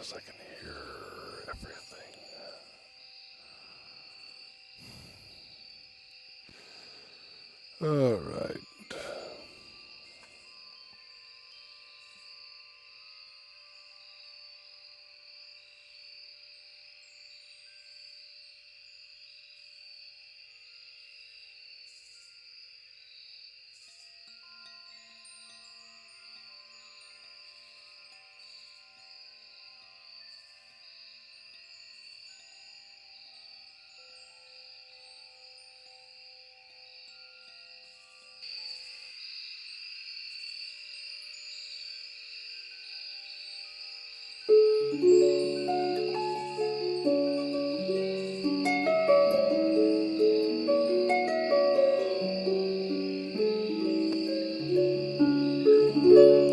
Yes, I can hear everything. All right.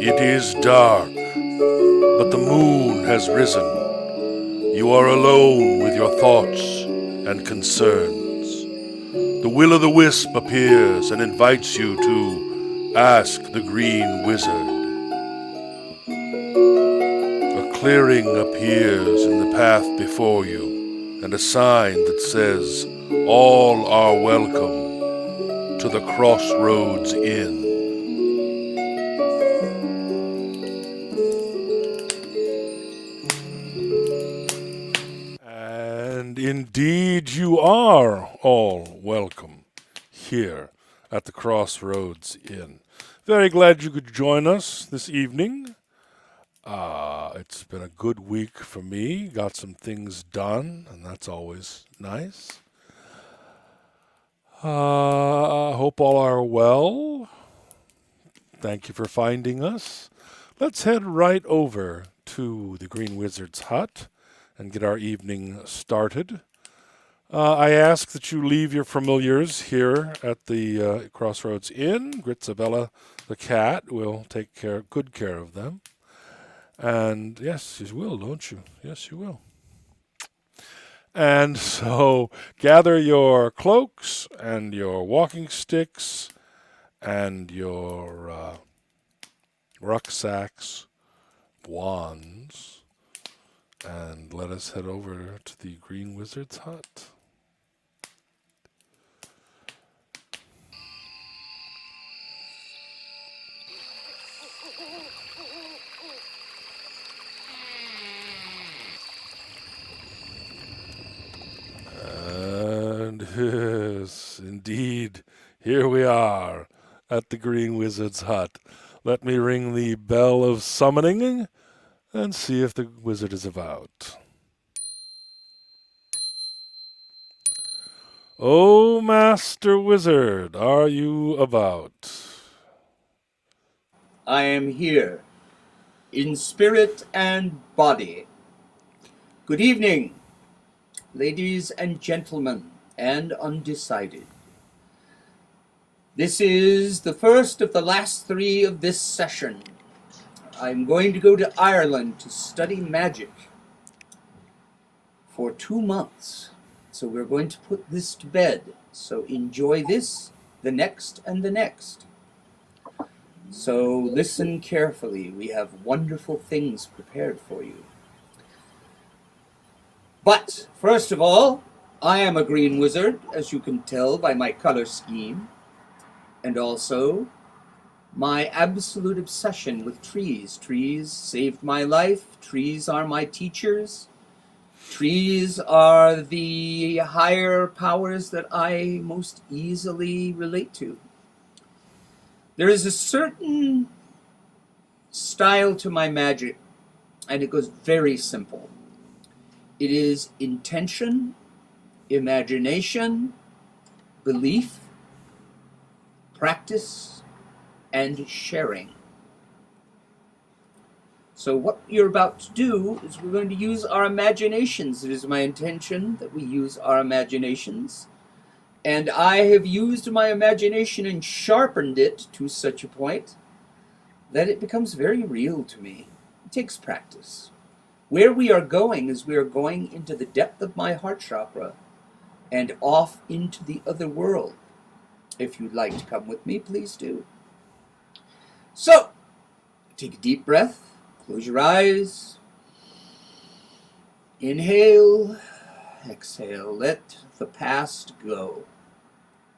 It is dark, but the moon has risen. You are alone with your thoughts and concerns. The will-o'-the-wisp appears and invites you to ask the green wizard. A clearing appears in the path before you, and a sign that says, "All are welcome to the Crossroads Inn." And indeed you are all welcome here at the Crossroads Inn. Very glad you could join us this evening. It's been a good week for me. Got some things done, and that's always nice. I hope all are well. Thank you for finding us. Let's head right over to the Green Wizard's hut and get our evening started. I ask that you leave your familiars here at the Crossroads Inn. Gritzabella, the cat, will take good care of them. And yes, you will, don't you? Yes, you will. And so gather your cloaks and your walking sticks and your rucksacks, wands, and let us head over to the Green Wizard's hut. And yes, indeed, here we are at the Green Wizard's hut. Let me ring the bell of summoning and see if the wizard is about. Oh, Master Wizard, are you about? I am here, in spirit and body. Good evening, ladies and gentlemen, and undecided. This is the first of the last three of this session. I'm going to go to Ireland to study magic for 2 months. So we're going to put this to bed. So enjoy this, the next, and the next. So listen carefully. We have wonderful things prepared for you. But first of all, I am a green wizard, as you can tell by my color scheme, and also my absolute obsession with trees. Trees saved my life. Trees are my teachers. Trees are the higher powers that I most easily relate to. There is a certain style to my magic, and it goes very simple. It is intention, imagination, belief, practice, and sharing. So what you're about to do is we're going to use our imaginations. It is my intention that we use our imaginations. And I have used my imagination and sharpened it to such a point that it becomes very real to me. It takes practice. Where we are going is we are going into the depth of my heart chakra and off into the other world. If you'd like to come with me, please do. So, take a deep breath, close your eyes, Inhale, exhale, let the past go.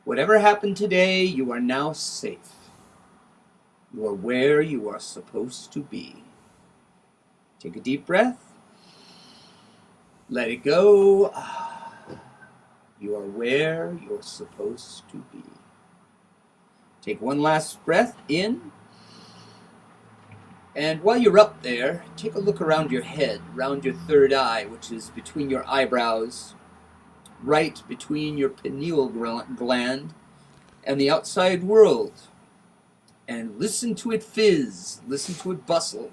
Whatever happened today, you are now safe. You are where you are supposed to be. Take a deep breath. Let it go. You are where you're supposed to be. Take one last breath in. And while you're up there, take a look around your head, around your third eye, which is between your eyebrows, right between your pineal gland and the outside world. And listen to it fizz, listen to it bustle,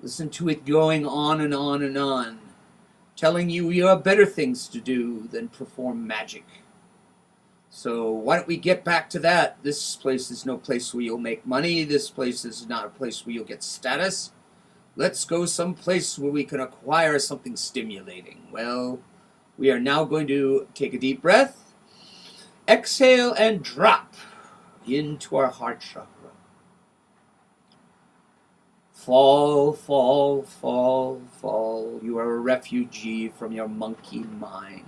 listen to it going on and on and on, telling you you have better things to do than perform magic. So why don't we get back to that? This place is no place where you'll make money. This place is not a place where you'll get status. Let's go someplace where we can acquire something stimulating. Well, we are now going to take a deep breath, exhale, and drop into our heart chakra. Fall, fall, fall, fall. You are a refugee from your monkey mind.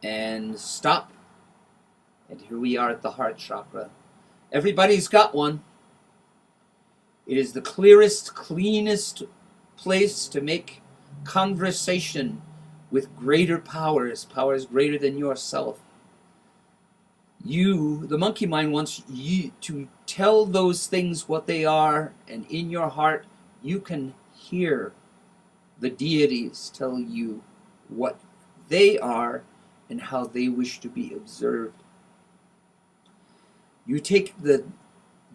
And stop. And here we are at the heart chakra. Everybody's got one. It is the clearest, cleanest place to make conversation with greater powers greater than yourself. You, the monkey mind, wants you to tell those things what they are, and in your heart you can hear the deities tell you what they are and how they wish to be observed. You take the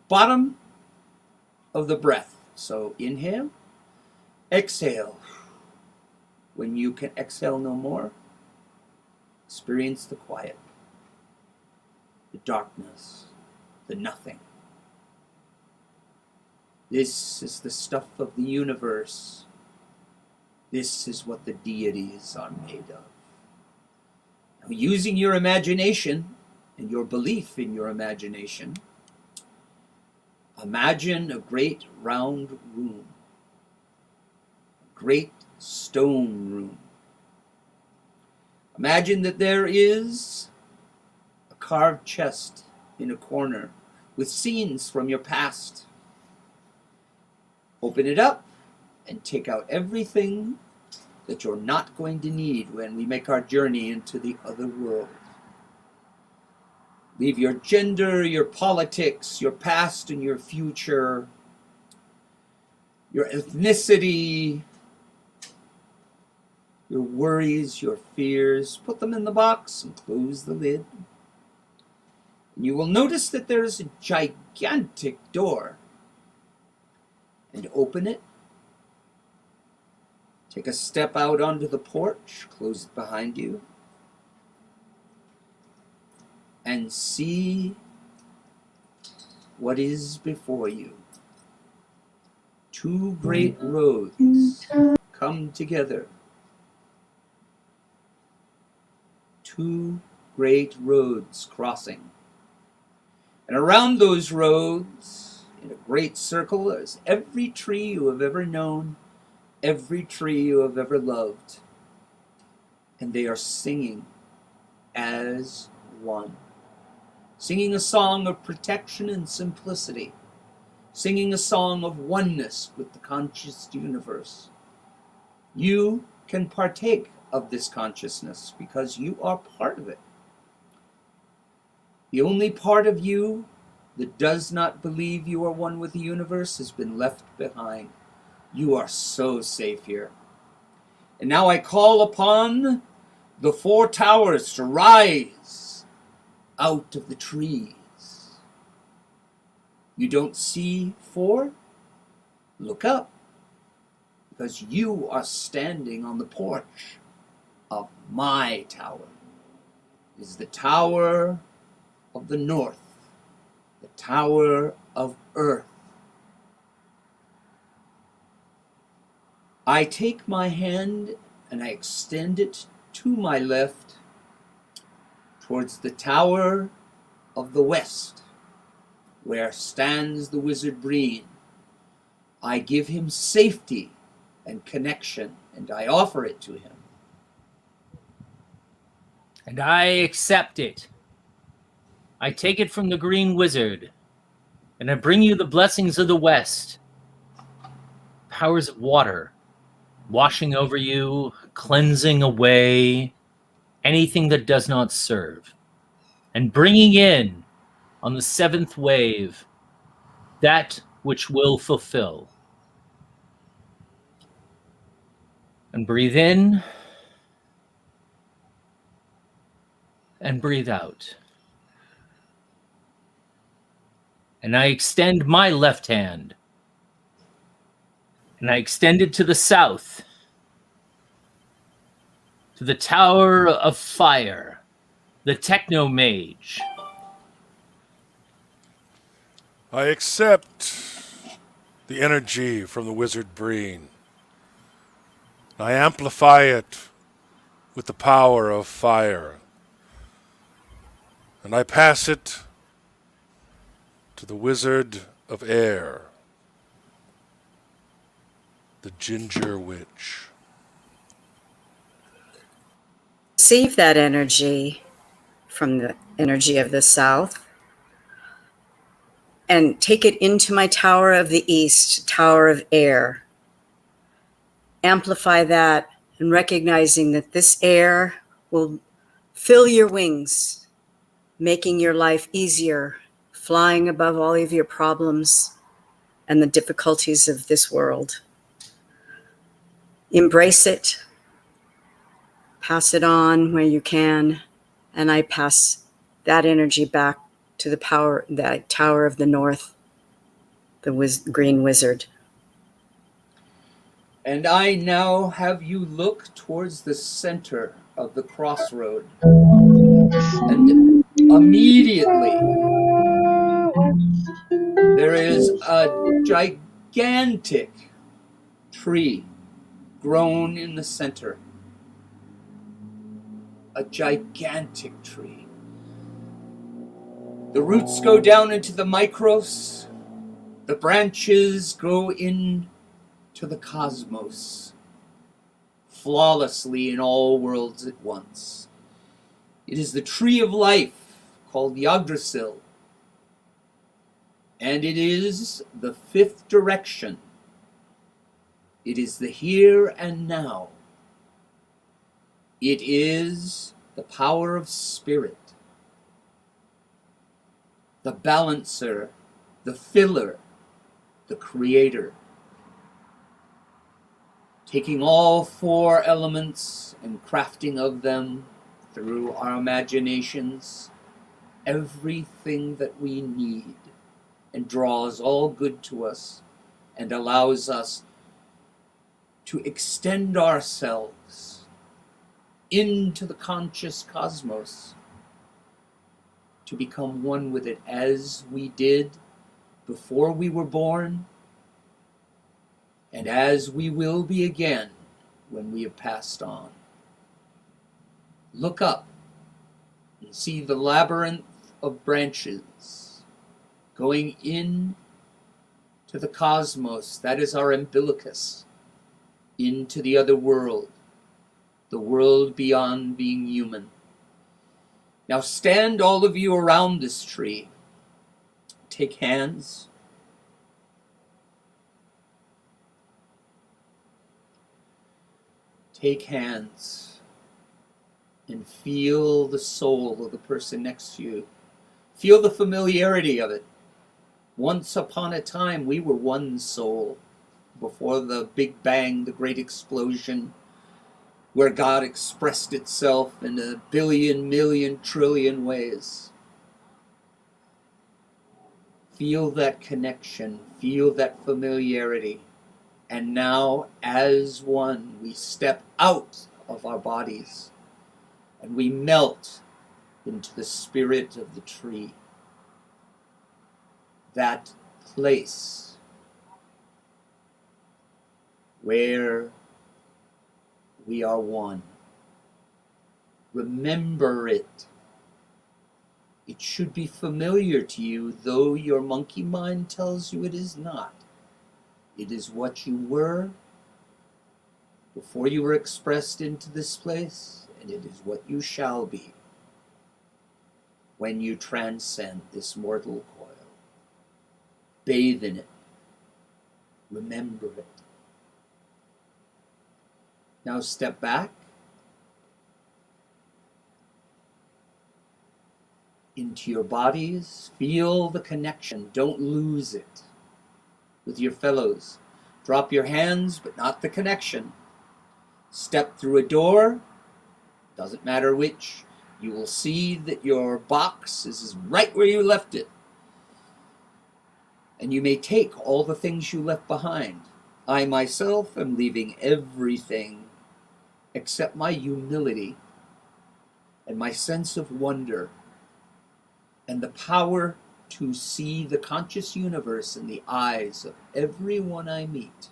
bottom of the breath. So inhale, exhale. When you can exhale no more, experience the quiet, the darkness, the nothing. This is the stuff of the universe. This is what the deities are made of. Now, using your imagination and your belief in your imagination, imagine a great round room, a great stone room. Imagine that there is a carved chest in a corner with scenes from your past. Open it up and take out everything that you're not going to need when we make our journey into the other world. Leave your gender, your politics, your past and your future, your ethnicity, your worries, your fears. Put them in the box and close the lid. And you will notice that there is a gigantic door. And open it. Take a step out onto the porch, close it behind you, and see what is before you. Two great roads come together. Two great roads crossing. And around those roads, in a great circle, is every tree you have ever known, every tree you have ever loved. And they are singing as one. Singing a song of protection and simplicity. Singing a song of oneness with the conscious universe. You can partake of this consciousness because you are part of it. The only part of you that does not believe you are one with the universe has been left behind. You are so safe here. And now I call upon the four towers to rise out of the trees. You don't see four? Look up, because you are standing on the porch of my tower. It is the tower of the north, the tower of earth. I take my hand and I extend it to my left towards the tower of the west, where stands the wizard Breen. I give him safety and connection, and I offer it to him. And I accept it. I take it from the Green Wizard, and I bring you the blessings of the West. Powers of water, washing over you, cleansing away anything that does not serve, and bringing in, on the seventh wave, that which will fulfill. And breathe in, and breathe out. And I extend my left hand, and I extend it to the south, to the Tower of Fire, the Techno Mage. I accept the energy from the Wizard Breen. I amplify it with the power of fire. And I pass it to the Wizard of Air, the Ginger Witch. Receive that energy from the energy of the south and take it into my Tower of the East, Tower of Air. Amplify that and recognizing that this air will fill your wings, making your life easier, flying above all of your problems and the difficulties of this world. Embrace it, pass it on where you can, and I pass that energy back to that Tower of the North, the Green Wizard. And I now have you look towards the center of the crossroad. And immediately, there is a gigantic tree grown in the center. A gigantic tree. The roots go down into the micros. The branches go into the cosmos, flawlessly in all worlds at once. It is the tree of life called Yggdrasil, and it is the fifth direction. It is the here and now. It is the power of spirit, the balancer, the filler, the creator. Taking all four elements and crafting of them through our imaginations, everything that we need, and draws all good to us and allows us to extend ourselves into the conscious cosmos, to become one with it as we did before we were born, and as we will be again when we have passed on. Look up and see the labyrinth of branches going in to the cosmos. That is our umbilicus, into the other world, the world beyond being human. Now stand all of you around this tree. Take hands. Take hands and feel the soul of the person next to you. Feel the familiarity of it. Once upon a time, we were one soul before the Big Bang, the great explosion, where God expressed itself in a billion, million, trillion ways. Feel that connection. Feel that familiarity. And now, as one, we step out of our bodies and we melt into the spirit of the tree. That place where we are one. Remember it. It should be familiar to you, though your monkey mind tells you it is not. It is what you were, before you were expressed into this place, and it is what you shall be when you transcend this mortal coil. Bathe in it. Remember it. Now step back into your bodies. Feel the connection. Don't lose it with your fellows. Drop your hands, but not the connection. Step through a door. Doesn't matter which. You will see that your box is right where you left it. And you may take all the things you left behind. I myself am leaving everything except my humility and my sense of wonder and the power to see the conscious universe in the eyes of everyone I meet.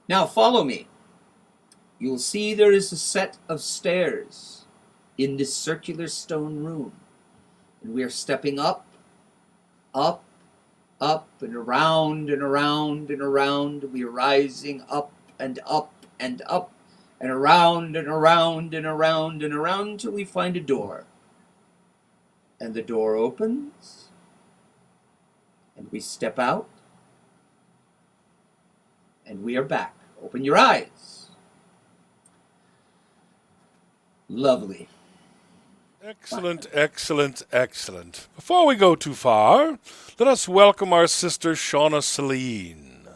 Now follow me. You'll see there is a set of stairs in this circular stone room. And we are stepping up, up, up, and around and around and around. We are rising up and up and up and around and around and around and around until we find a door. And the door opens, and we step out, and we are back. Open your eyes. Lovely. Excellent, excellent, excellent. Before we go too far, let us welcome our sister Shauna Celine.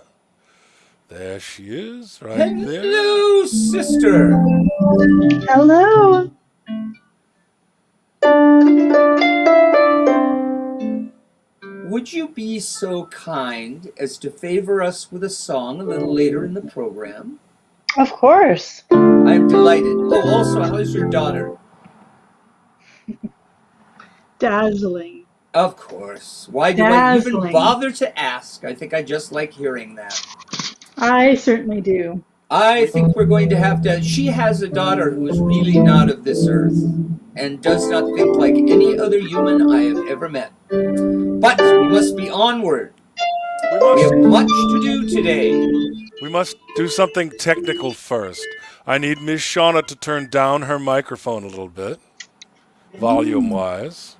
There she is, right there. Hello, sister. Hello. Would you be so kind as to favor us with a song a little later in the program? Of course. I'm delighted. Oh, also, how's your daughter? Dazzling. Of course. Why do I even Dazzling. bother to ask? I think I just like hearing that. I certainly do. I think we're going to have to... She has a daughter who is really not of this earth and does not think like any other human I have ever met. But we must be onward. We have much to do today. We must do something technical first. I need Miss Shauna to turn down her microphone a little bit, volume-wise.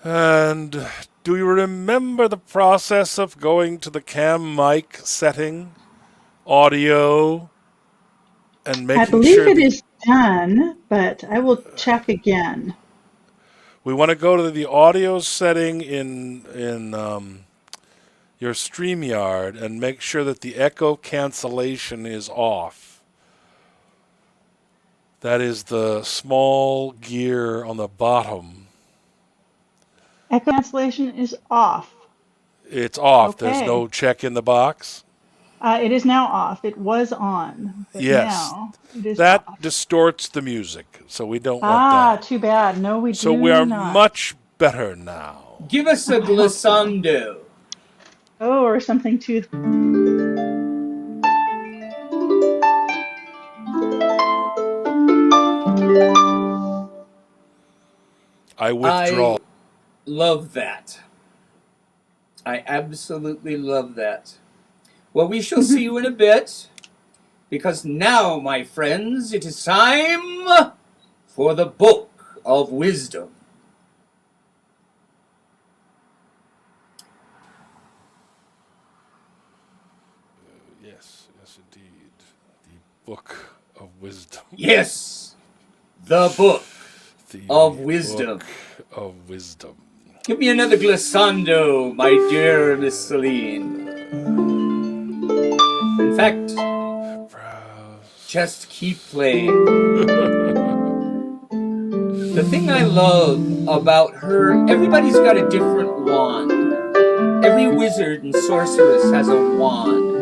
And do you remember the process of going to the cam mic setting, audio, and making I believe sure it is done, but I will check again. we want to go to the audio setting in your StreamYard and make sure that the echo cancellation is off. That is the small gear on the bottom. Echo cancellation is off. It's off. Okay. There's no check in the box. It is now off. It was on, but Yes. now it is That off. distorts the music, so we don't want that. Too bad. No, we So do we are not. much better now. Give us a glissando. Oh, or something to... I withdraw. I love that. I absolutely love that. Well, we shall see you in a bit, because now, my friends, it is time for the Book of Wisdom. Yes, indeed. The Book of Wisdom. Yes, the Book The of Wisdom. Book of Wisdom. Give me another glissando, my dear Miss Celine. In fact, just keep playing. The thing I love about her, everybody's got a different wand. Every wizard and sorceress has a wand.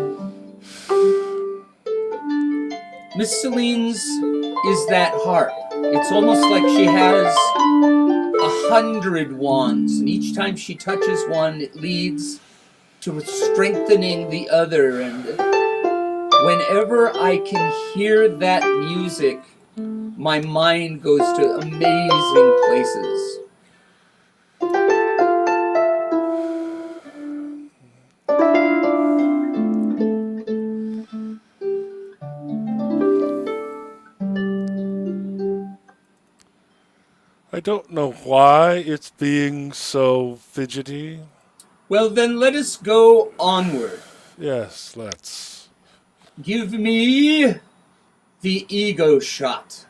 Miss Celine's is that harp. It's almost like she has 100 wands, and each time she touches one, it leads to strengthening the other. And whenever I can hear that music, my mind goes to amazing places. don't know why it's being so fidgety. Well, then let us go onward. Yes, let's. Give me the ego shot.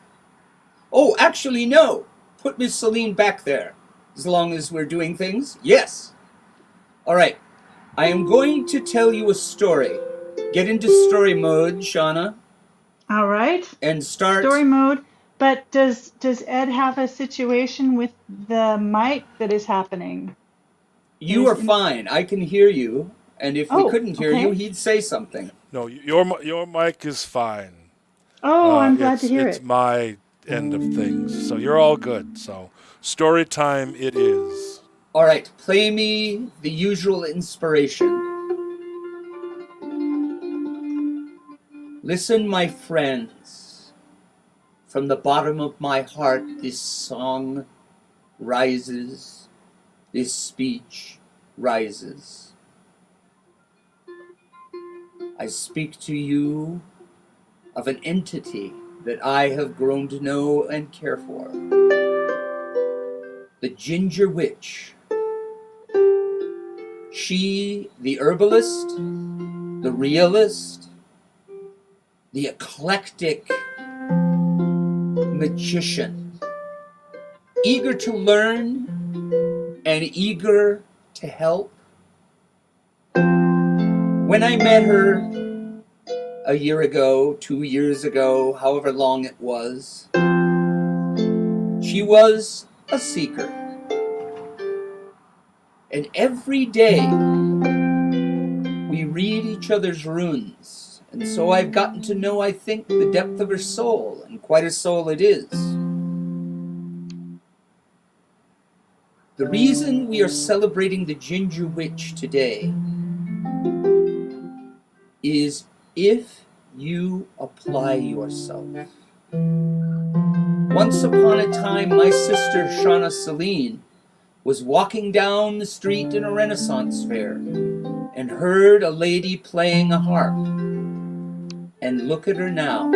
Oh, actually, no. Put Miss Celine back there. As long as we're doing things. Yes. All right. I am going to tell you a story. Get into story mode, Shauna, All right. and start. Story mode. But does Ed have a situation with the mic that is happening? You are fine. I can hear you. And if we Oh, couldn't hear you, okay. he'd say something. No, your mic is fine. Oh, I'm glad to hear It's it. my end of things, so you're all good. So story time it is. All right. Play me the usual inspiration. Listen, my friends. From the bottom of my heart, this song rises. This speech rises. I speak to you of an entity that I have grown to know and care for. The Ginger Witch. She, the herbalist, the realist, the eclectic magician, eager to learn and eager to help. When I met her a year ago, 2 years ago, however long it was, she was a seeker. And every day we read each other's runes. And so I've gotten to know, I think, the depth of her soul, and quite a soul it is. The reason we are celebrating the Ginger Witch today is if you apply yourself. Once upon a time, my sister Shauna Celine was walking down the street in a Renaissance fair and heard a lady playing a harp. And look at her now.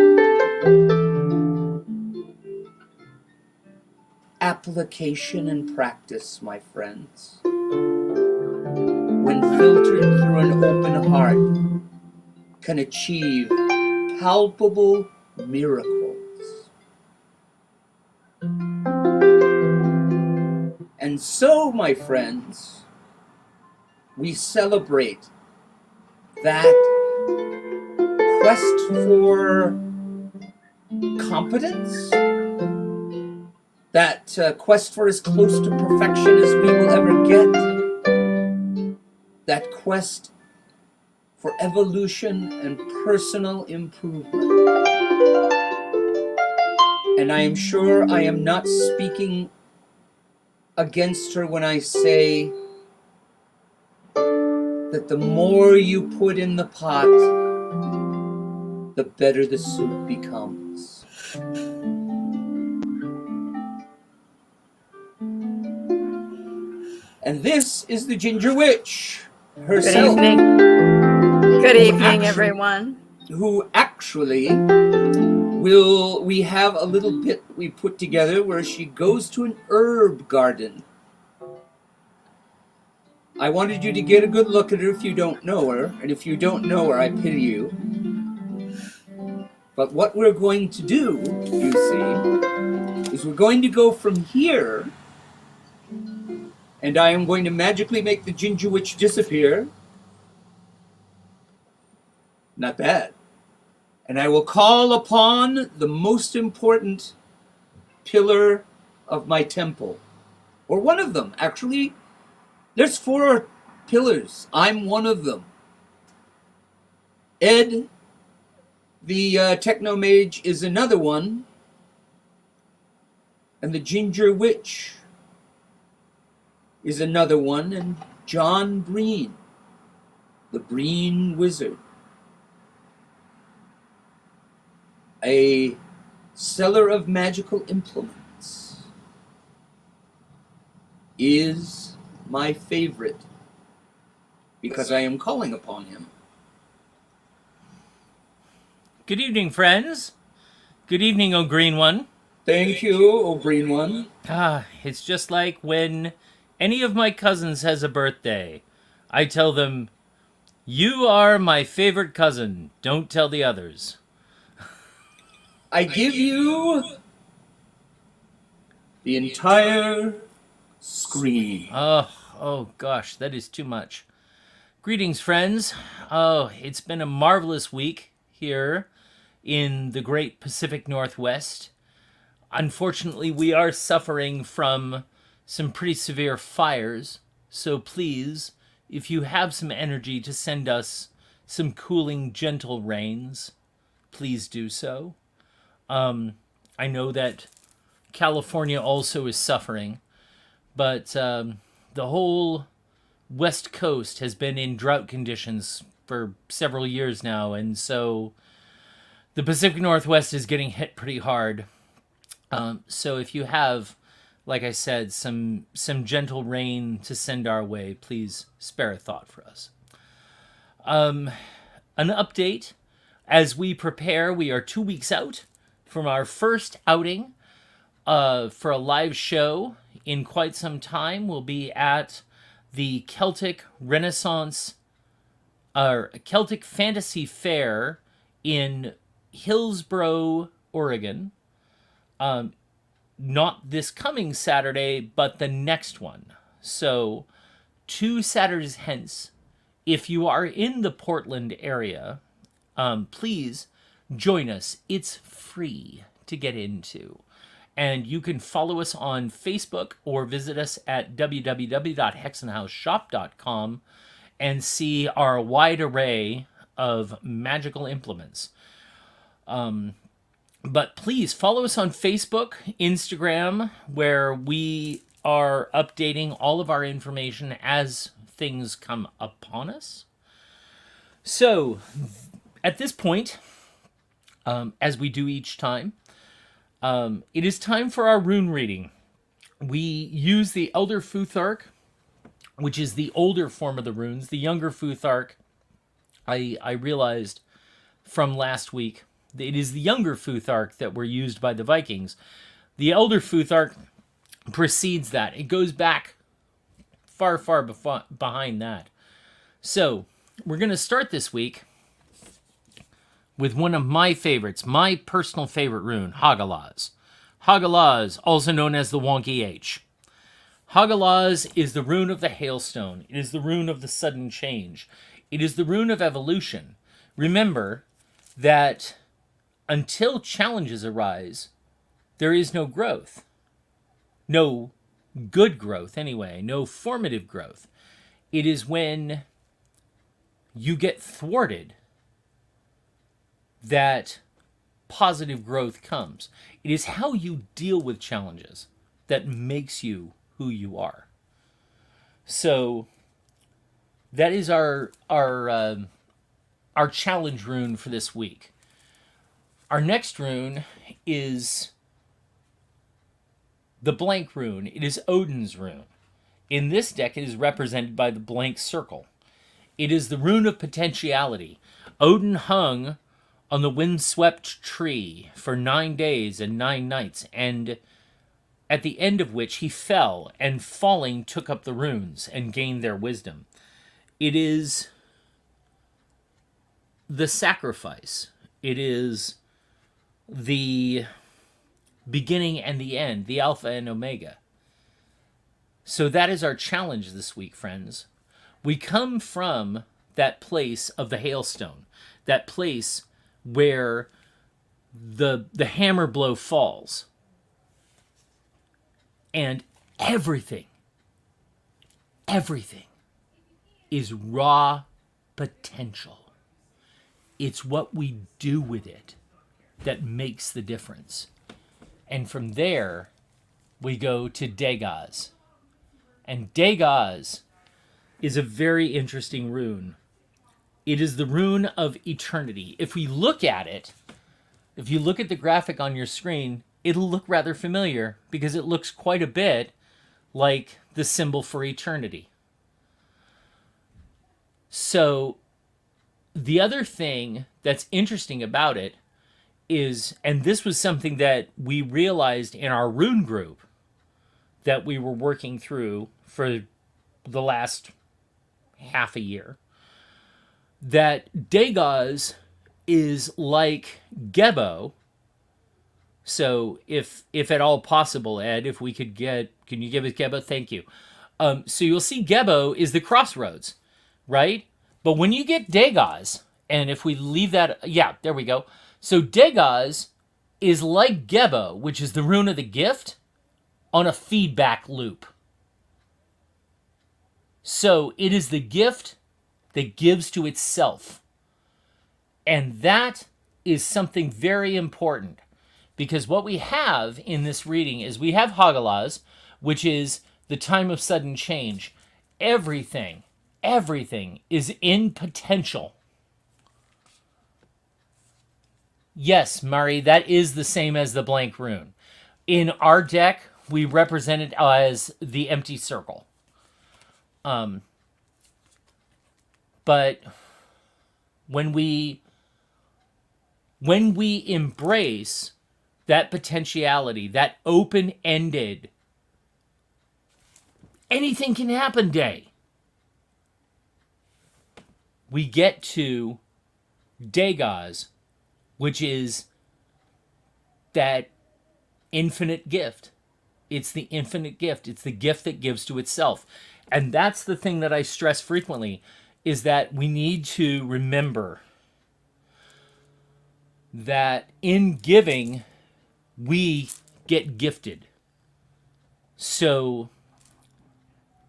Application and practice, my friends, when filtered through an open heart, can achieve palpable miracles. And so, my friends, we celebrate that quest for competence, that quest for as close to perfection as we will ever get, that quest for evolution and personal improvement. And I am sure I am not speaking against her when I say that the more you put in the pot, the better the soup becomes. And this is the Ginger Witch herself. Good evening. Good evening, Actually- everyone. Who actually we have a little bit we put together where she goes to an herb garden. I wanted you to get a good look at her if you don't know her, and if you don't know her, I pity you. But what we're going to do, you see, is we're going to go from here, and I am going to magically make the Ginger Witch disappear. Not bad. And I will call upon the most important pillar of my temple. Or one of them. Actually, there's 4 pillars. I'm one of them. Ed, the techno-mage, is another one. And the Ginger Witch is another one. And John Breen, the Breen Wizard, a seller of magical implements, is my favorite because I am calling upon him. Good evening, friends. Good evening, O Green One. Thank you, O Green One. It's just like when any of my cousins has a birthday. I tell them, "You are my favorite cousin. Don't tell the others." I give you the entire screen. Oh gosh, that is too much. Greetings, friends. Oh, it's been a marvelous week here in the great Pacific Northwest. Unfortunately, we are suffering from some pretty severe fires, so please, if you have some energy to send us some cooling, gentle rains, please do so. I know that California also is suffering, but the whole West Coast has been in drought conditions for several years now, and so the Pacific Northwest is getting hit pretty hard. So if you have, like I said, some gentle rain to send our way, please spare a thought for us. An update as we prepare. We are 2 weeks out from our first outing for a live show in quite some time. We'll be at the Celtic Renaissance or Celtic Fantasy Fair in Hillsboro, Oregon. Not this coming Saturday, but the next one. So 2 Saturdays hence, if you are in the Portland area, please join us. It's free to get into. And you can follow us on Facebook or visit us at www.hexenhouseshop.com and see our wide array of magical implements. But please follow us on Facebook, Instagram, where we are updating all of our information as things come upon us. So, at this point, as we do each time, it is time for our rune reading. We use the Elder Futhark, which is the older form of the runes. The younger Futhark, I realized from last week, it is the younger Futhark that were used by the Vikings. The Elder Futhark precedes that. It goes back far, far behind that. So, we're going to start this week with one of my favorites, my personal favorite rune, Hagalaz. Hagalaz, also known as the Wonky H. Hagalaz is the rune of the hailstone. It is the rune of the sudden change. It is the rune of evolution. Remember that until challenges arise, there is no growth. No good growth, anyway. No formative growth. It is when you get thwarted that positive growth comes. It is how you deal with challenges that makes you who you are. So that is our challenge rune for this week. Our next rune is the blank rune. It is Odin's rune. In this deck, it is represented by the blank circle. It is the rune of potentiality. Odin hung on the windswept tree for 9 days and 9 nights, and at the end of which he fell, and falling took up the runes and gained their wisdom. It is the sacrifice. It is the beginning and the end, the Alpha and Omega. So that is our challenge this week, friends. We come from that place of the hailstone, that place where the hammer blow falls, and everything is raw potential. It's what we do with it that makes the difference. And from there, we go to Dagaz. And Dagaz is a very interesting rune. It is the rune of eternity. If we look at it, if you look at the graphic on your screen, it'll look rather familiar because it looks quite a bit like the symbol for eternity. So the other thing that's interesting about it is, and this was something that we realized in our rune group that we were working through for the last half a year, that Dagaz is like Gebo. So if at all possible, Ed, if we could get, can you give us Gebo? Thank you. So you'll see Gebo is the crossroads, right? But when you get Dagaz, and if we leave that, yeah, there we go. So Dagaz is like Gebo, which is the rune of the gift, on a feedback loop. So it is the gift that gives to itself. And that is something very important, because what we have in this reading is we have Hagalaz, which is the time of sudden change. Everything is in potential. Yes, Mari, that is the same as the blank rune. In our deck, we represent it as the empty circle. But when we embrace that potentiality, that open-ended, anything can happen day, we get to Dagaz, which is that infinite gift. It's the infinite gift. It's the gift that gives to itself. And that's the thing that I stress frequently, is that we need to remember that in giving, we get gifted. So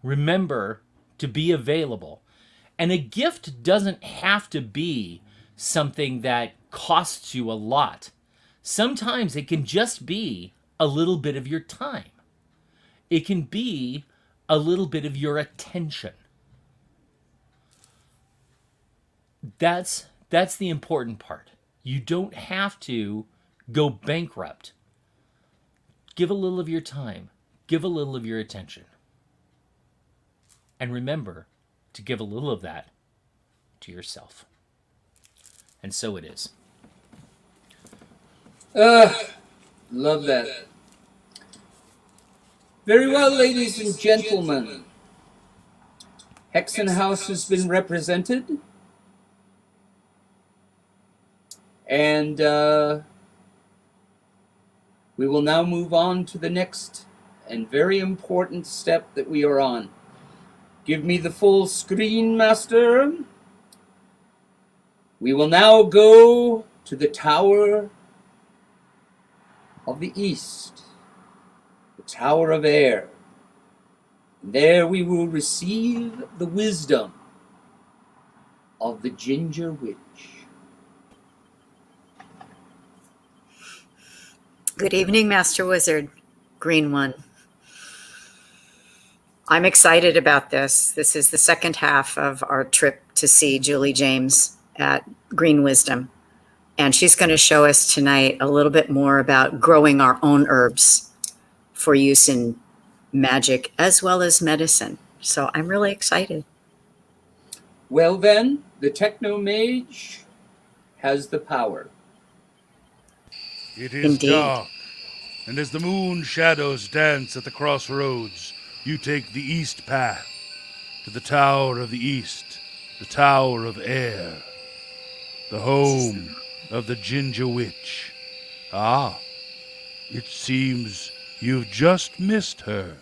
remember to be available. And a gift doesn't have to be something that costs you a lot. Sometimes it can just be a little bit of your time. It can be a little bit of your attention. That's the important part. You don't have to go bankrupt. Give a little of your time. Give a little of your attention. And remember to give a little of that to yourself. And so it is. Love that. Very well, ladies and gentlemen. Hexenhaus has been represented. And we will now move on to the next and very important step that we are on. Give me the full screen, Master. We will now go to the Tower of the East, the Tower of Air. And there we will receive the wisdom of the Ginger Witch. Good evening, Master Wizard, Green One. I'm excited about this. This is the second half of our trip to see Julie James at Green Wisdom. And she's going to show us tonight a little bit more about growing our own herbs for use in magic as well as medicine. So I'm really excited. Well then, the Techno Mage has the power. It is Indeed. dark, and as the moon shadows dance at the crossroads, you take the east path to the Tower of the East, the Tower of Air, the home of the Ginger Witch. Ah, it seems you've just missed her.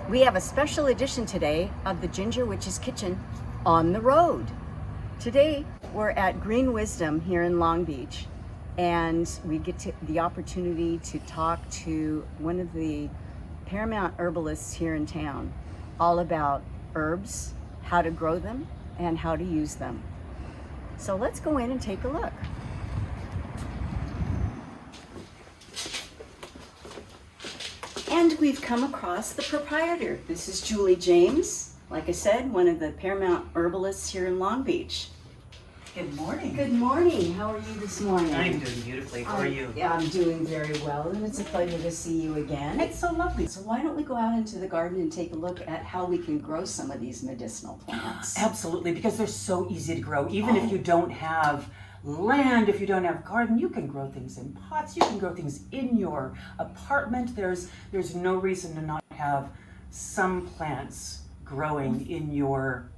We have a special edition today of the Ginger Witch's Kitchen on the road. Today, we're at Green Wisdom here in Long Beach, and we get the opportunity to talk to one of the paramount herbalists here in town, all about herbs, how to grow them, and how to use them. So let's go in and take a look. And we've come across the proprietor. This is Julie James, like I said, one of the paramount herbalists here in Long Beach. Good morning. Good morning. How are you this morning? I'm doing beautifully. How are you? Yeah, I'm doing very well, and it's a pleasure to see you again. It's so lovely. So why don't we go out into the garden and take a look at how we can grow some of these medicinal plants? Absolutely, because they're so easy to grow. Even if you don't have land, if you don't have garden, you can grow things in pots. You can grow things in your apartment. There's no reason to not have some plants growing in your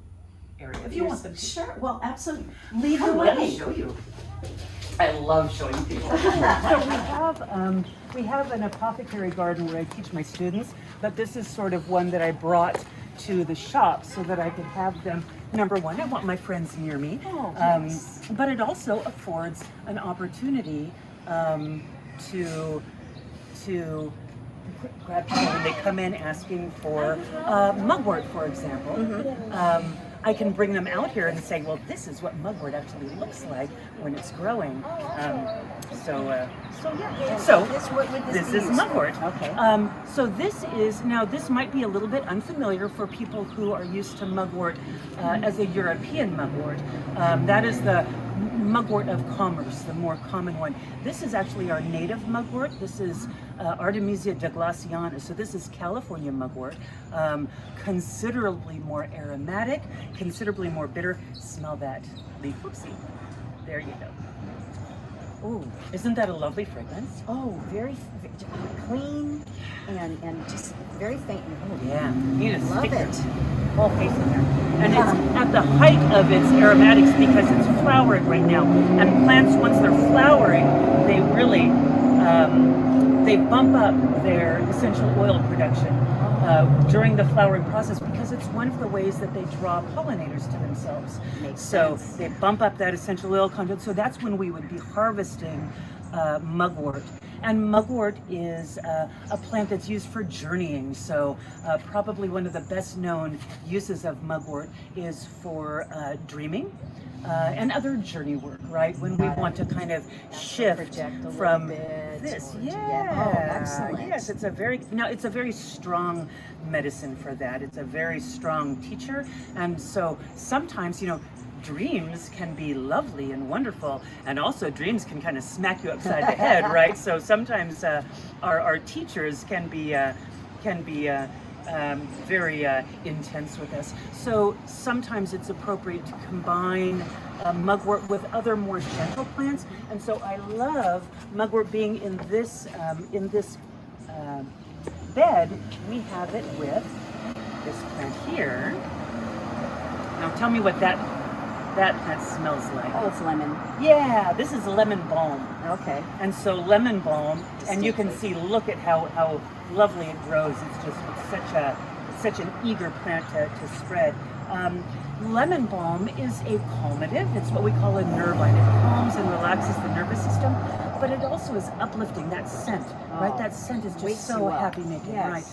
area if you want them to. Sure. Well, absolutely. Lead the Come, let me way. show you. I love showing people. So we have an apothecary garden where I teach my students, but this is sort of one that I brought to the shop so that I could have them. Number one, I want my friends near me, but it also affords an opportunity to grab people when they come in asking for mugwort, for example. I can bring them out here and say, well, this is what mugwort actually looks like when it's growing. So this is mugwort. Okay. So this might be a little bit unfamiliar for people who are used to mugwort as a European mugwort. That is the mugwort of commerce, the more common one. This is actually our native mugwort. This is Artemisia douglassiana. So this is California mugwort. Considerably more aromatic, considerably more bitter. Smell that leaf. Whoopsie. There you go. Oh, isn't that a lovely fragrance? Oh, very clean and just very faint. Oh yeah, you just Love stick your it. whole face in there. And it's at the height of its aromatics because it's flowering right now. And plants, once they're flowering, they really they bump up their essential oil production during the flowering process because it's one of the ways that they draw pollinators to themselves. Makes So sense. they bump up that essential oil content. So that's when we would be harvesting mugwort. And mugwort is a plant that's used for journeying. So probably one of the best known uses of mugwort is for dreaming. And other journey work, right? When we want to kind of shift Project a little from bit this, or to yeah, oh, excellent. yes, it's a very strong medicine for that. It's a very strong teacher, and so sometimes, dreams can be lovely and wonderful, and also dreams can kind of smack you upside the head, right? So sometimes our teachers can be very intense with us. So sometimes it's appropriate to combine mugwort with other more gentle plants. And so I love mugwort being in this bed. We have it with this plant here. Now tell me what that plant smells like. Oh, it's lemon. Yeah, this is lemon balm. Okay. And so lemon balm, and you can see, look at how lovely it grows. It's such an eager plant to spread. Lemon balm is a calmative. It's what we call a nervine. It calms and relaxes the nervous system, but it also is uplifting. That scent, right? That scent is wakes just so you up. happy making, Yes. right?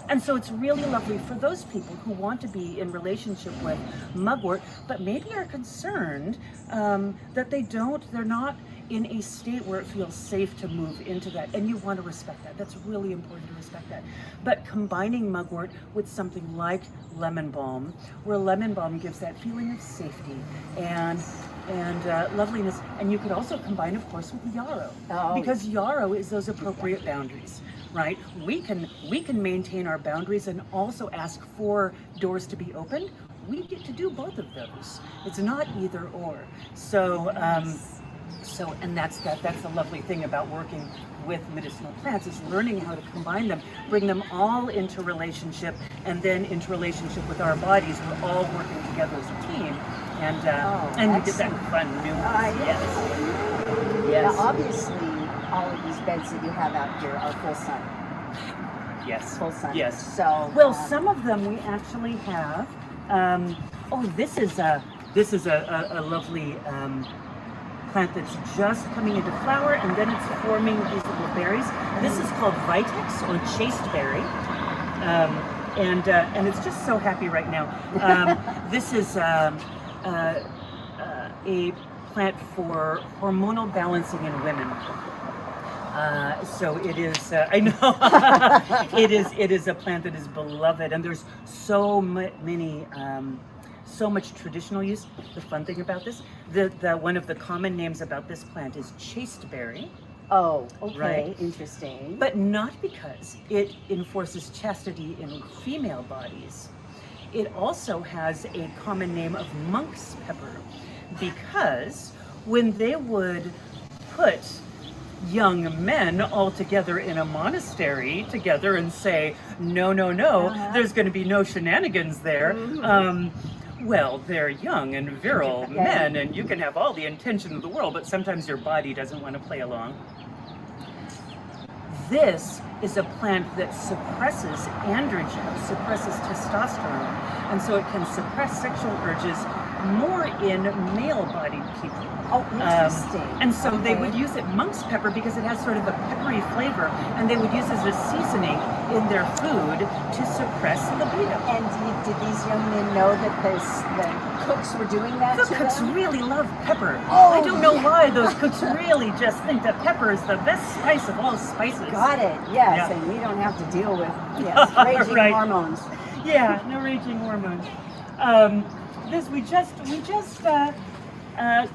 And so it's really lovely for those people who want to be in relationship with mugwort, but maybe are concerned that they're not in a state where it feels safe to move into that. And you want to respect that. That's really important to respect that. But combining mugwort with something like lemon balm, where lemon balm gives that feeling of safety and loveliness. And you could also combine, of course, with yarrow, because yarrow is those appropriate boundaries. Right? We can maintain our boundaries and also ask for doors to be opened. We get to do both of those. It's not either or. So and that's the lovely thing about working with medicinal plants is learning how to combine them, bring them all into relationship, and then into relationship with our bodies. We're all working together as a team, and we get that fun new. Yes. Now, obviously, all of these beds that you have out here are full sun. Yes. Full sun. Yes. So some of them we actually have. This is a lovely plant that's just coming into flower, and then it's forming these little berries. This is called vitex or chasteberry, and it's just so happy right now. This is a plant for hormonal balancing in women. So it is. I know it is a plant that is beloved, and there's so so much traditional use. The fun thing about this, one of the common names about this plant is chasteberry. Oh, okay, Right. interesting. But not because it enforces chastity in female bodies. It also has a common name of monk's pepper, because when they would put young men all together in a monastery together and say, no, no, no, there's going to be no shenanigans there. Well, they're young and virile men, and you can have all the intention of the world, but sometimes your body doesn't want to play along. This is a plant that suppresses androgen, suppresses testosterone, and so it can suppress sexual urges more in male-bodied people. Oh, interesting. And so they would use it, monk's pepper, because it has sort of a peppery flavor, and they would use it as a seasoning in their food to suppress libido. And did these young men know that the cooks were doing that The to cooks them? really love pepper. Oh, I don't know why those cooks really just think that pepper is the best spice of all spices. Got it, yes, Yeah. and we don't have to deal with raging Right. hormones. Yeah, no raging hormones. We just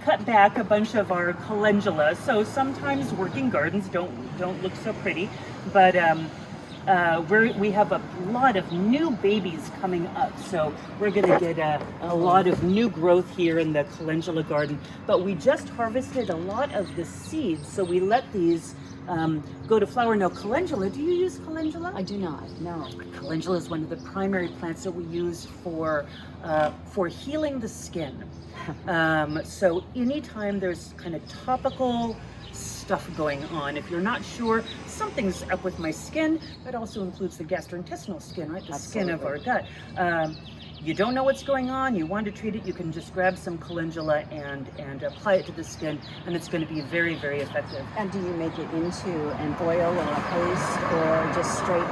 cut back a bunch of our calendula. So sometimes working gardens don't look so pretty, but we have a lot of new babies coming up. So we're going to get a lot of new growth here in the calendula garden. But we just harvested a lot of the seeds, so we let these go to flower. Now, calendula, do you use calendula? I do not, no. Calendula is one of the primary plants that we use for healing the skin. So anytime there's kind of topical stuff going on, if you're not sure something's up with my skin, that also includes the gastrointestinal skin, right? The skin of our gut. You don't know what's going on, you want to treat it, you can just grab some calendula and apply it to the skin, and it's going to be very, very effective. And do you make it into an oil or a paste or just straight?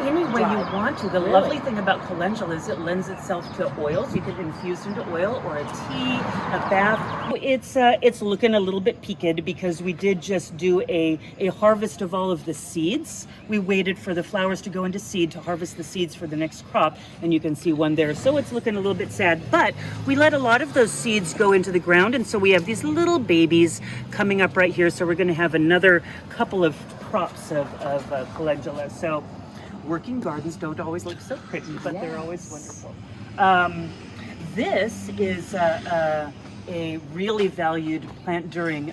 Any way Dry. you want to. The Really? lovely thing about calendula is it lends itself to oils. You can infuse into oil or a tea, a bath. It's looking a little bit peaked because we did just do a harvest of all of the seeds. We waited for the flowers to go into seed to harvest the seeds for the next crop, and you can see one there. So it's looking a little bit sad, but we let a lot of those seeds go into the ground, and so we have these little babies coming up right here. So we're going to have another couple of crops of calendula. So working gardens don't always look so pretty, but they're always wonderful. This is a really valued plant during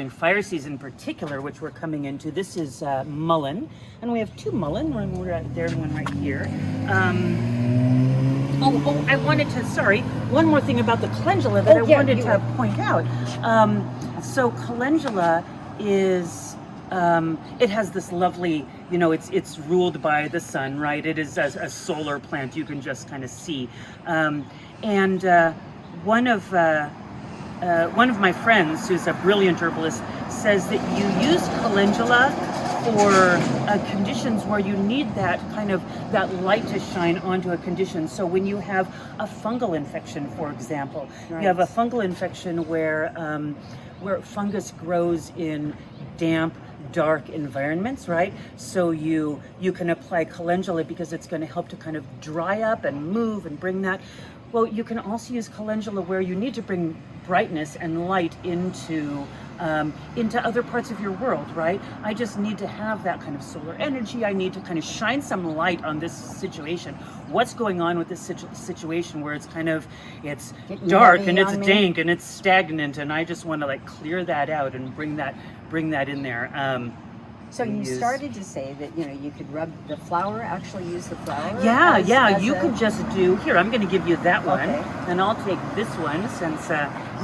fire season in particular, which we're coming into. This is mullein, and we have two mullein, one there and one right here. I wanted to, one more thing about the calendula that I wanted to point out. So calendula is, it has this lovely, it's ruled by the sun, right? It is a solar plant, you can just kind of see. And one of my friends, who's a brilliant herbalist, says that you use calendula for conditions where you need that light to shine onto a condition. So when you have a fungal infection, for example, you have a fungal infection where fungus grows in damp, dark environments, right? So you can apply calendula because it's going to help to kind of dry up and move and bring that. Well, you can also use calendula where you need to bring brightness and light into other parts of your world, right? I just need to have that kind of solar energy. I need to kind of shine some light on this situation. What's going on with this situation where it's dark and it's dank and it's stagnant, and I just want to clear that out and bring that in there. So you started to say that, you could rub the flower, actually use the flower? You could just do, here, I'm going to give you that one, and I'll take this one since,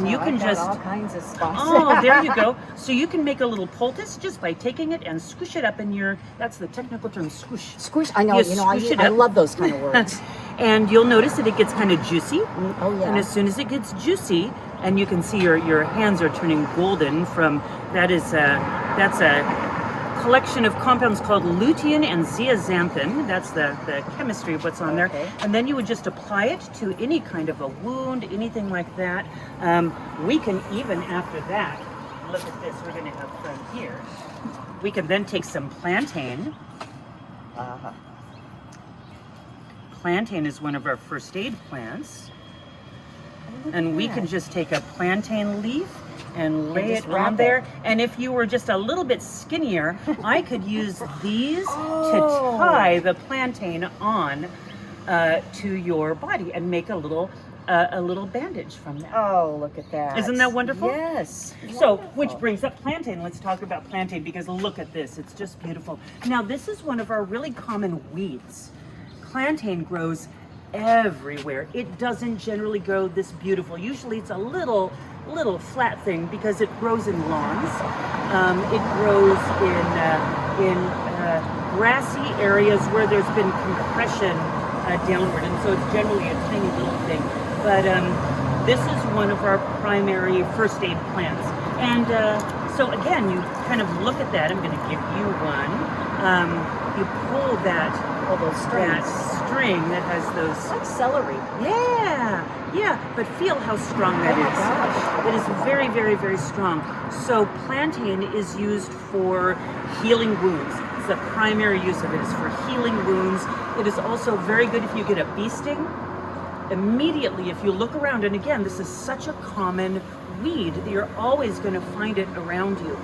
you can just, all kinds of spots. oh, there you go. So you can make a little poultice just by taking it and squish it up in that's the technical term, squish. Squish, I know, Squish it I up. love those kind of words. And you'll notice that it gets kind of juicy. Oh, yeah. And as soon as it gets juicy, and you can see your hands are turning golden from, that's a collection of compounds called lutein and zeaxanthin. That's the chemistry of what's on there. And then you would just apply it to any kind of a wound, anything like that. We can even, after that, look at this, we're going to have fun here. We can then take some plantain, plantain is one of our first aid plants. Look And at we that. can just take a plantain leaf and lay just it wrap on there. And if you were just a little bit skinnier, I could use these Oh. to tie the plantain on to your body and make a little bandage from that. Oh, look at that. Isn't that wonderful? Yes. So, Wonderful. which brings up plantain. Let's talk about plantain because look at this. It's just beautiful. Now, this is one of our really common weeds. Plantain grows everywhere. It doesn't generally grow this beautiful. Usually it's a little flat thing because it grows in lawns. It grows in grassy areas where there's been compression downward, and so it's generally a tiny little thing. But this is one of our primary first aid plants. And so again, you kind of look at that. I'm going to give you one. You pull All those that strings. string that has those. It's like celery. Yeah, but feel how strong that Oh my is. gosh. It is very, very, very strong. So plantain is used for healing wounds. It's the primary use of it is for healing wounds. It is also very good if you get a bee sting. Immediately, if you look around, and again, this is such a common weed that you're always going to find it around you.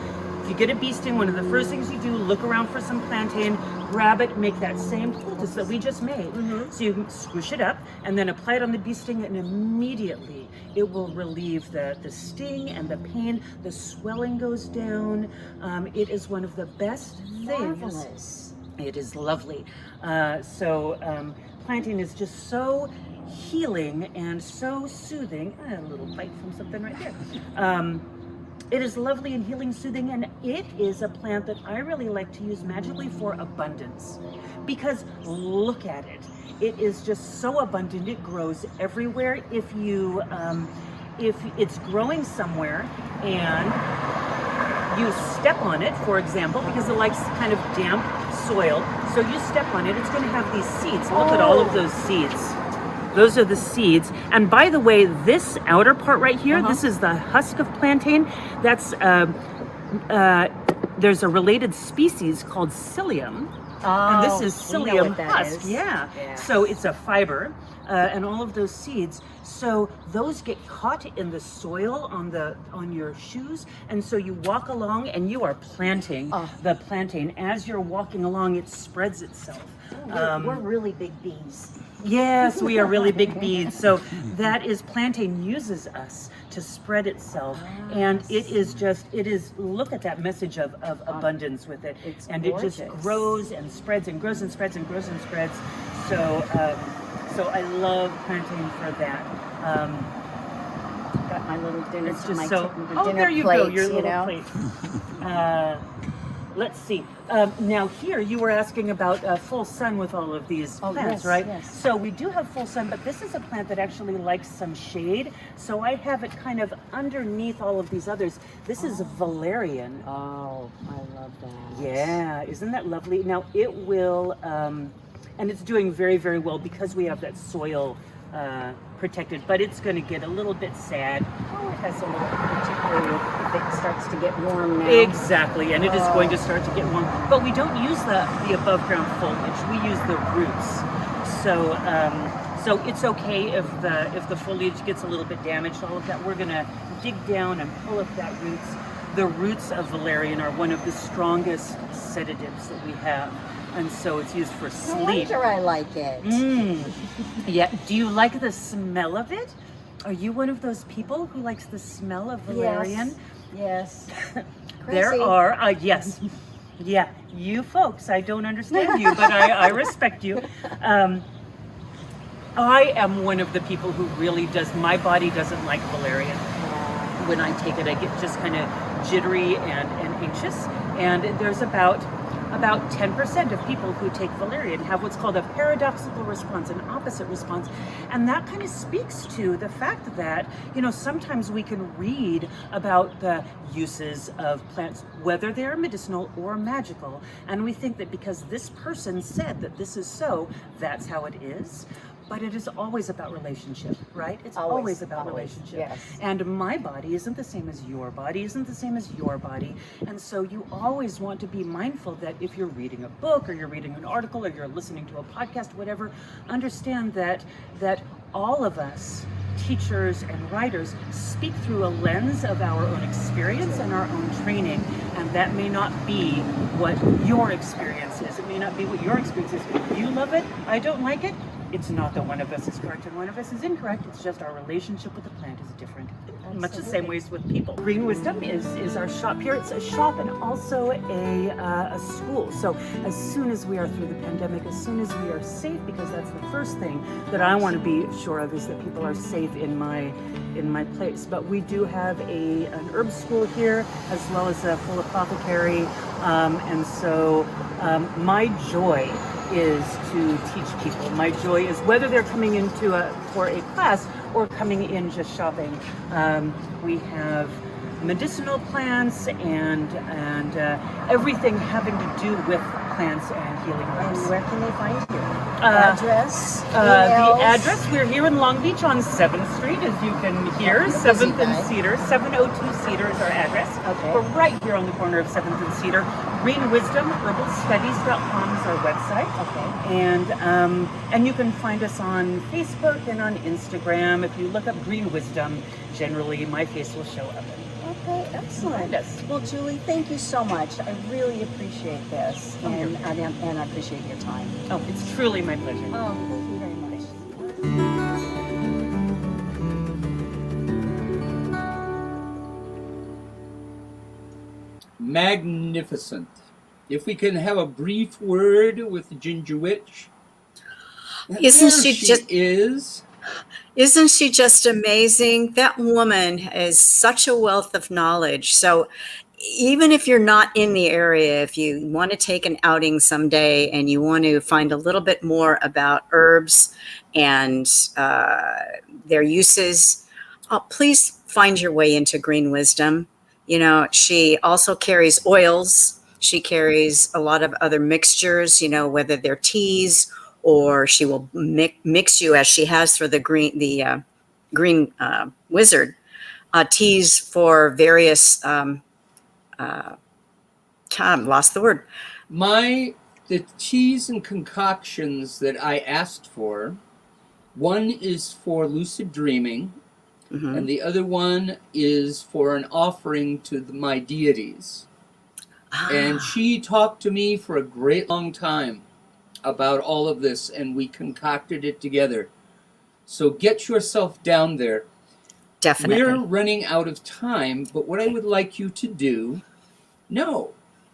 If you get a bee sting, one of the first things you do, look around for some plantain, grab it, make that same poultice that we just made. So you can squish it up and then apply it on the bee sting, and immediately it will relieve the sting and the pain. The swelling goes down. It is one of the best things. Marvelous. It is lovely. Plantain is just so healing and so soothing. A little bite from something right there. It is lovely and healing, soothing, and it is a plant that I really like to use magically for abundance. Because look at it. It is just so abundant. It grows everywhere. If it's growing somewhere and you step on it, for example, because it likes kind of damp soil, so you step on it, it's going to have these seeds. Look at all of those seeds. Those are the seeds. And by the way, this outer part right here, this is the husk of plantain. That's there's a related species called psyllium. And this is we know psyllium what that husk. is. Yeah. Yeah. So it's a fiber, and all of those seeds. So those get caught in the soil on your shoes, and so you walk along and you are planting the plantain. As you're walking along, it spreads itself. We're really big bees. Yes, we are really big beads. So that is plantain uses us to spread itself. And it is look at that message of abundance with it. It's and it just gorgeous. grows and spreads and grows and spreads and grows and spreads. So I love plantain for that. Got my little dinner. It's my just so, dinner there you plates, go, your little know? plate. Let's see. Now here you were asking about full sun with all of these plants, yes, right? yes. So we do have full sun, but this is a plant that actually likes some shade. So I have it kind of underneath all of these others. This is valerian. Oh, I love that. Yeah, isn't that lovely? Now it will, and it's doing very, very well because we have that soil protected, but it's going to get a little bit sad. Oh, it has a little, particularly if it starts to get warm now. Exactly, and it is going to start to get warm. But we don't use the above ground foliage. We use the roots. So it's okay if the foliage gets a little bit damaged. All of that, we're gonna dig down and pull up that roots. The roots of valerian are one of the strongest sedatives that we have, and so it's used for No sleep. wonder I like it. Yeah. Do you like the smell of it? Are you one of those people who likes the smell of valerian? Yes. There Crazy. are, yes. Yeah, you folks, I don't understand you, but I respect you. I am one of the people who really my body doesn't like valerian. When I take it, I get just kind of jittery and anxious. And there's about 10% of people who take valerian have what's called a paradoxical response, an opposite response. And that kind of speaks to the fact that, sometimes we can read about the uses of plants, whether they're medicinal or magical, and we think that because this person said that this is so, that's how it is. but it is always about relationship, right? It's Always, always about always, relationship. yes. And my body isn't the same as your body, isn't the same as your body. And so you always want to be mindful that if you're reading a book or you're reading an article or you're listening to a podcast, whatever, understand that all of us, teachers and writers, speak through a lens of our own experience and our own training, and that may not be what your experience is. It may not be what your experience is. You love it, I don't like it. It's not that one of us is correct and one of us is incorrect. It's just our relationship with the plant is different. Much the same ways with people. Green Wisdom is our shop here. It's a shop and also a school. So as soon as we are through the pandemic, as soon as we are safe, because that's the first thing that I want to be sure of, is that people are safe in my place. But we do have an herb school here, as well as a full apothecary, and so my joy is to teach people. My joy is whether they're coming into for a class or coming in just shopping. We have medicinal plants and everything having to do with plants and healing herbs. And where can they find you? Address? The emails? address, we're here in Long Beach on 7th Street, as you can hear. You're 7th busy, and guys. Cedar. 702 Cedar is our address. Okay. We're right here on the corner of 7th and Cedar. GreenWisdomHerbalStudies.com is our website. Okay. And you can find us on Facebook and on Instagram. If you look up Green Wisdom, generally my face will show up. Okay, excellent. Find us. Well, Julie, thank you so much. I really appreciate this, and I appreciate your time. Oh, it's truly my pleasure. Oh, thank you very much. Magnificent. If we can have a brief word with the Ginger Witch. Isn't There she just- is. Isn't she just amazing? That woman is such a wealth of knowledge. So even if you're not in the area, if you want to take an outing someday and you want to find a little bit more about herbs and their uses, please find your way into Green Wisdom. You know, she also carries oils. She carries a lot of other mixtures, you know, whether they're teas, or she will mix you, as she has for the green wizard, teas for various. Lost the word. The teas and concoctions that I asked for, one is for lucid dreaming, and the other one is for an offering to my deities. And she talked to me for a great long time about all of this, and we concocted it together. So get yourself down there. Definitely. We're running out of time, but what I would like you to do, I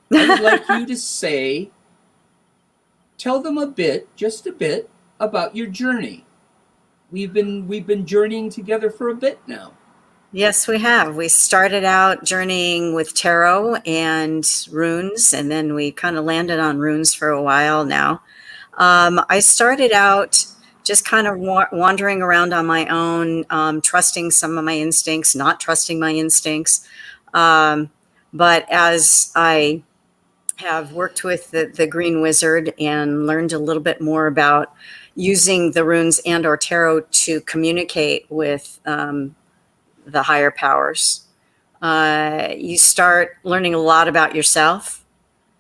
would like you to say, tell them just a bit, about your journey. We've been journeying together for a bit now. Yes, we have. We started out journeying with tarot and runes, and then we kind of landed on runes for a while now. I started out just kind of wandering around on my own, trusting some of my instincts, not trusting my instincts. But as I have worked with the Green Wizard and learned a little bit more about using the runes and or tarot to communicate with the higher powers, you start learning a lot about yourself.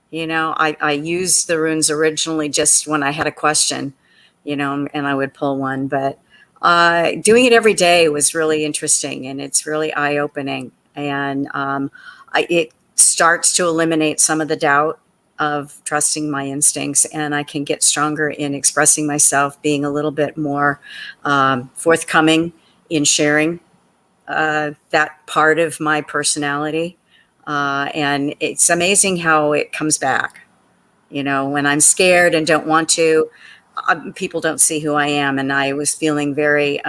You know, I used the runes originally just when I had a question, you know, and I would pull one. But doing it every day was really interesting, and it's really eye-opening. And it starts to eliminate some of the doubt of trusting my instincts, and I can get stronger in expressing myself, being a little bit more forthcoming in sharing that part of my personality. And it's amazing how it comes back. You know, when I'm scared and don't want to, people don't see who I am. And I was feeling very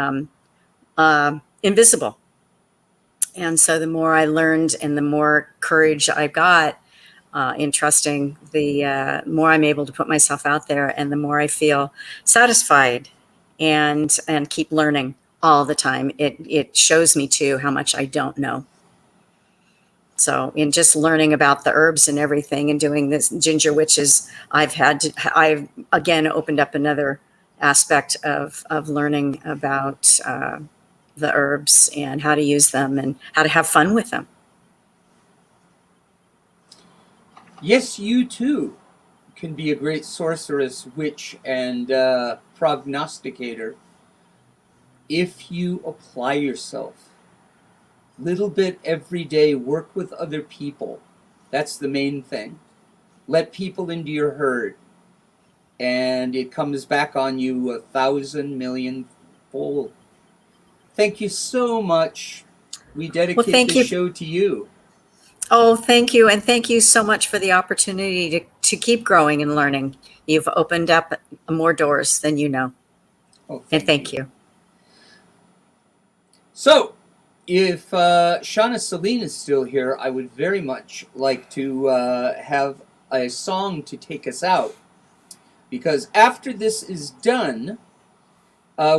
invisible. And so the more I learned and the more courage I got in trusting, the more I'm able to put myself out there, and the more I feel satisfied and keep learning all the time. It shows me too how much I don't know. So in just learning about the herbs and everything and doing this Ginger Witches, I've again opened up another aspect of learning about the herbs and how to use them and how to have fun with them. Yes, you too can be a great sorceress, witch, and prognosticator if you apply yourself. Little bit every day, work with other people. That's the main thing. Let people into your herd, and it comes back on you 1,000 million fold. Thank you so much. We dedicate thank this you. show to you. Oh, thank you. And thank you so much for the opportunity to keep growing and learning. You've opened up more doors than you know. Oh, And thank you. So, if Shauna Celine is still here, I would very much like to have a song to take us out. Because after this is done,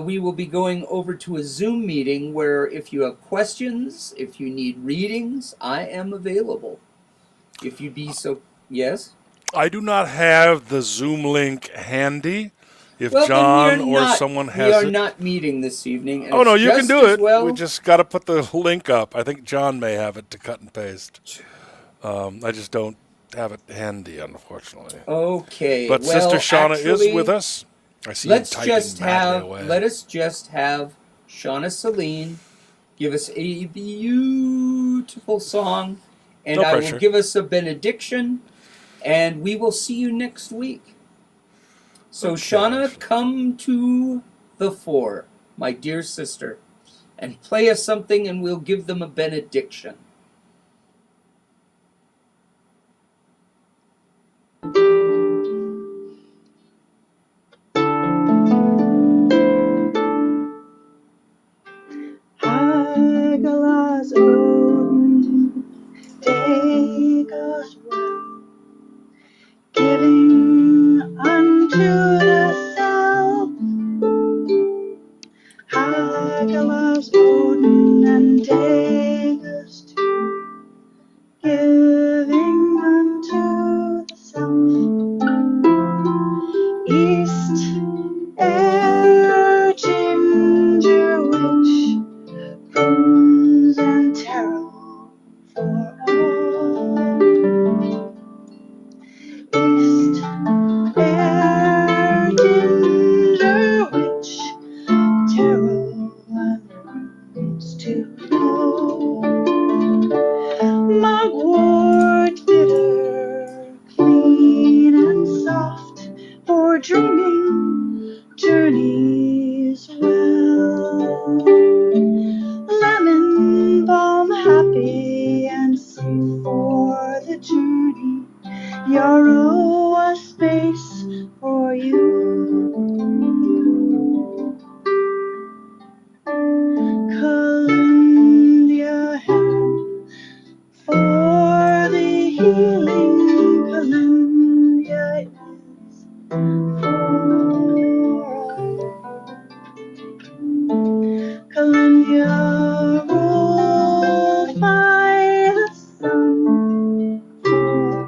we will be going over to a Zoom meeting where if you have questions, if you need readings, I am available. If you'd be so... Yes? I do not have the Zoom link handy. If Well, John then or someone we has are it. not meeting this evening. And Oh, no, it's you can just do as it. well. We just got to put the link up. I think John may have it to cut and paste. I just don't have it handy, unfortunately. Okay. But well, Sister Shauna actually, is with us. I see you typing madly away. Let us just have Shauna Celine give us a beautiful song, and No I will pressure. give us a benediction, and we will see you next week. So, Okay. Shauna, come to the fore, my dear sister, and play us something, and we'll give them a benediction. Hagelas Odin, take us well, giving unto the south. Hagelas Odin, and take us to, giving unto the south. East, air, ginger witch, prunes and taro for all. East, air, ginger witch, taro and prunes to know. Mugwort bitter, clean and soft, for dreaming journeys well. Lemon balm happy and safe for the journey. Yarrow a space for you. Columbia help for the healing. Columbia is for all. Columbia ruled by the sun for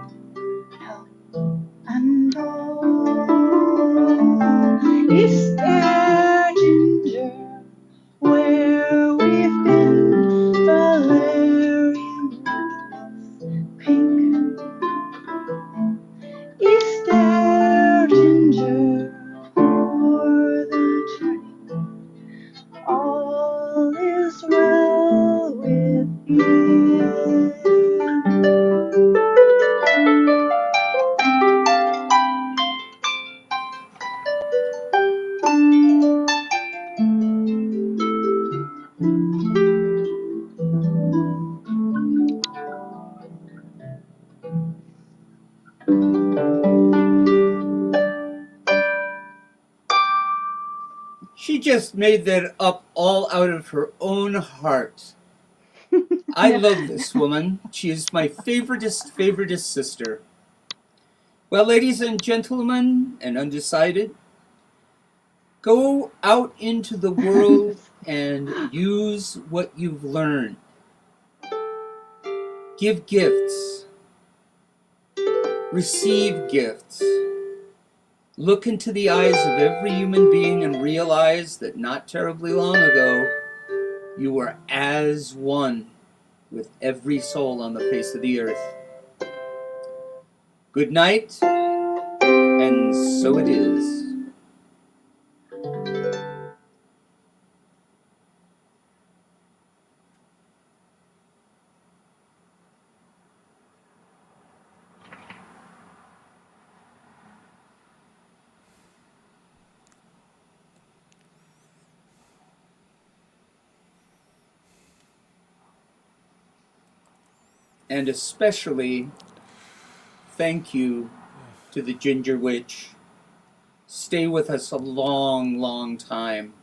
help and all. East Air Ginger, where we've been, valerian wood, pink. East Air Ginger, for the journey, all is well within. She just made that up all out of her own heart. I love this woman. She is my favoritist sister. Well, ladies and gentlemen, and undecided, go out into the world and use what you've learned. Give gifts. Receive gifts. Look into the eyes of every human being and realize that not terribly long ago, you were as one with every soul on the face of the earth. Good night, and so it is. And especially thank you to the Ginger Witch. Stay with us a long, long time.